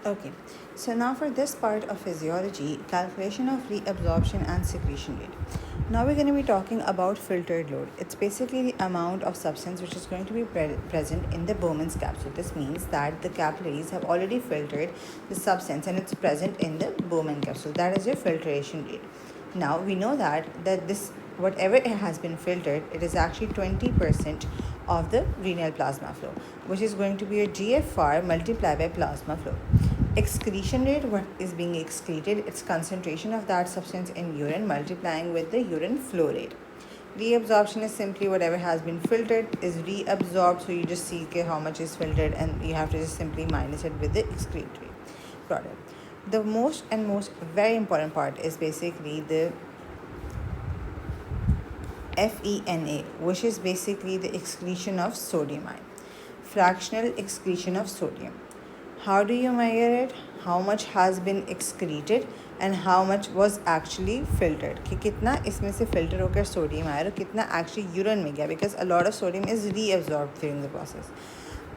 Okay, so now for this part of physiology, calculation of reabsorption and secretion rate. Now we're going to be talking about filtered load. It's basically the amount of substance which is going to be present in the Bowman's capsule. This means that the capillaries have already filtered the substance and it's present in the Bowman capsule. That is your filtration rate. Now we know that this whatever it has been filtered, it is actually 20% of the renal plasma flow, which is going to be a GFR multiplied by plasma flow. Excretion rate, what is being excreted, it's concentration of that substance in urine multiplying with the urine flow rate. Reabsorption is simply whatever has been filtered is reabsorbed, so you just see how much is filtered and you have to just simply minus it with the excretory product. The most very important part is basically the FeNA, which is basically the excretion of sodium ion, fractional excretion of sodium. How do you measure it? How much has been excreted and how much was actually filtered, कि कितना इसमें से filter होकर sodium आया और कितना actually urine में गया, because a lot of sodium is reabsorbed during the process.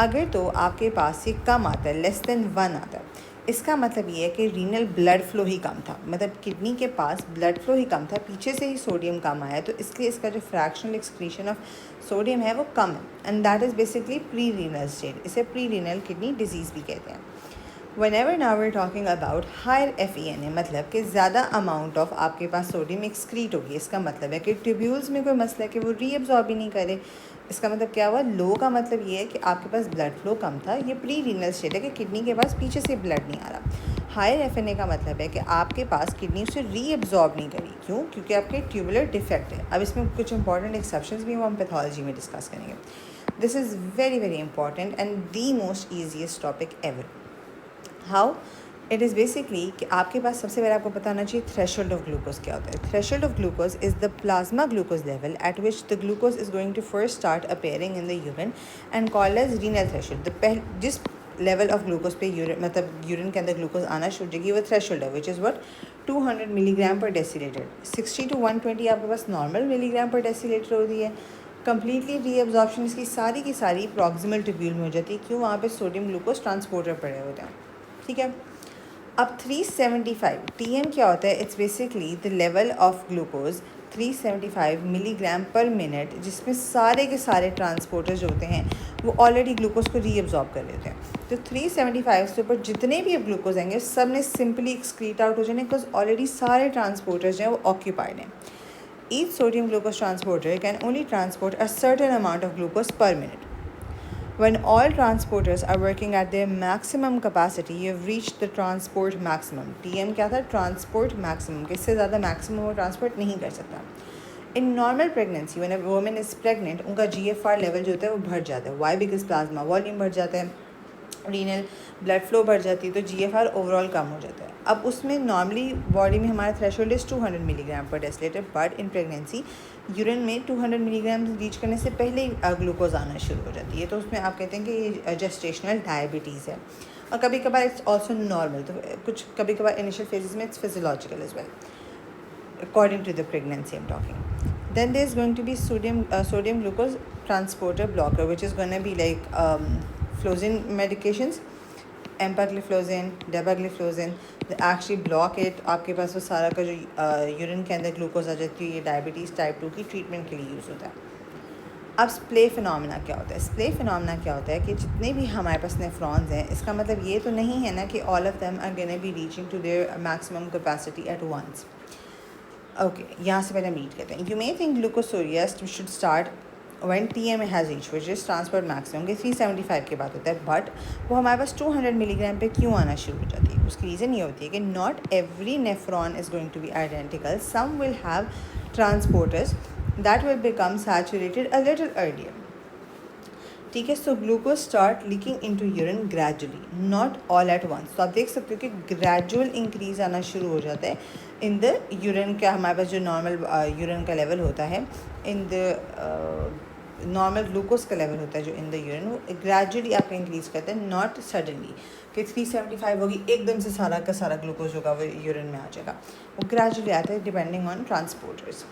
अगर तो आपके पास ये कम आता है, less than 1 आता है, इसका मतलब ये है कि रीनल ब्लड फ्लो ही कम था, मतलब किडनी के पास ब्लड फ्लो ही कम था, पीछे से ही सोडियम कम आया, तो इसलिए इसका जो फ्रैक्शनल एक्सक्रीशन ऑफ सोडियम है वो कम है, and that is basically pre renal state. इसे प्री रीनल किडनी डिजीज़ भी कहते हैं. Whenever now we're talking about higher FeNA, मतलब कि ज़्यादा अमाउंट ऑफ आपके पास सोडियम एक्सक्रीट होगी, इसका मतलब है कि ट्यूब्यूल्स में कोई मसला है कि वो रीअब्जॉर्ब ही नहीं करे. इसका मतलब क्या हुआ? लो का मतलब ये है कि आपके पास ब्लड फ्लो कम था, ये प्री रीनल स्टेट है कि किडनी के पास पीछे से ब्लड नहीं आ रहा. हायर FeNA का मतलब है कि आपके पास किडनी उसे रीअब्जॉर्ब नहीं करी. क्यों? क्योंकि आपके ट्यूबुलर डिफेक्ट है. अब इसमें कुछ इंपॉर्टेंट एक्सेप्शंस भी हम पैथोलॉजी में डिस्कस करेंगे. This is very very important and the most easiest topic ever. How it is basically कि आपके पास सबसे पहले आपको पता होना चाहिए थ्रेशोल्ड ऑफ ग्लूकोज क्या होता है. Threshold of glucose is the plasma glucose level at which the glucose is going to first start appearing in the urine and called as renal threshold. जिस लेवल ऑफ ग्लूकोज पे urine मतलब urine के अंदर glucose आना शुरू होगी वो threshold है, which is what 200 milligram per decilitre. 60 to 120 आपके पास नॉर्मल मिलीग्राम पर डेसीलीटर होती है. कंप्लीटली रीअब्जॉर्प्शन इसकी सारी की सारी प्रॉक्सिमल ट्यूब्यूल में हो जाती है. क्यों? वहाँ पे सोडियम ग्लूकोज ट्रांसपोर्टर पड़े होते हैं. ठीक है. अब 375 TM क्या होता है? It's basically the level of glucose 375 milligram पर मिनट, जिसमें सारे के सारे ट्रांसपोर्टर्स जो होते हैं वो ऑलरेडी ग्लूकोज को रीअब्जॉर्ब कर लेते हैं. तो 375 से ऊपर जितने भी अब ग्लूकोज आएंगे सब ने सिंपली एक्सक्रीट आउट हो जाने, बिकॉज ऑलरेडी सारे ट्रांसपोर्टर्स जो हैं वो ऑक्यूपाइड हैं. Each sodium glucose transporter can only transport a certain amount of glucose per minute. When all transporters are working at their maximum capacity, you have reached the transport maximum. TM क्या था? Transport maximum. इससे ज़्यादा maximum वो transport नहीं कर सकता. In normal pregnancy, when a woman is pregnant, उनका GFR level जो होता है वो बढ़ जाता है. Why? Because plasma volume बढ़ जाता है, रीनल ब्लड फ्लो बढ़ जाती है, तो GFR ओवरऑल कम हो जाता है. अब उसमें नॉर्मली बॉडी में हमारा threshold is 200 milligram per decilitre, but in pregnancy urine में 200 मिलीग्राम रीच करने से पहले ही ग्लूकोज आना शुरू हो जाती है. तो उसमें आप कहते हैं कि ये जेस्टेशनल डायबिटीज़ है. और कभी कभार इट्स ऑल्सो नॉर्मल, तो कुछ कभी कभार इनिशियल फेजेस में it's physiological as well according to the pregnancy I'm talking. Then there's going to be sodium glucose transporter blocker, which is going to be like flozin medications, empagliflozin, dapagliflozin. They actually block it. आपके पास वो सारा का जो urine के अंदर glucose आ जाती है, ये डायबिटीज़ टाइप 2 की ट्रीटमेंट के लिए यूज़ होता है. अब स्प्ले फिनोमेना क्या होता है? स्प्ले फिनोमेना क्या होता है कि जितने भी हमारे पास नेफ्रॉन्स हैं, इसका मतलब ये तो नहीं है ना कि all of them are gonna be reaching to their maximum capacity at once. Okay, यहाँ से पहले हम रीड करते हैं. You may think glucosuria should start when TM has reach which is transport maximum के 375 के बाद होता है, बट वो हमारे पास 200 मिलीग्राम पे क्यों आना शुरू हो जाती है? उसकी रीज़न ये होती है कि not every nephron is going to be identical. Some will have transporters that will become saturated a little earlier. ठीक है. So glucose start leaking into urine gradually, not all at once. तो आप देख सकते हो कि ग्रेजुअल इंक्रीज आना शुरू हो जाता है इन द यूरिन का. हमारे पास जो नॉर्मल यूरिन का लेवल होता है, इन द नॉर्मल ग्लूकोज का लेवल होता है जो इन द यूरिन, वो ग्रेजुअली आपका इंक्रीज़ करते हैं, नॉट सडनली कि 375 होगी एकदम से सारा का सारा ग्लूकोज होगा वो यूरिन में आ जाएगा. वो ग्रेजुअली आता है डिपेंडिंग ऑन ट्रांसपोर्टर्स.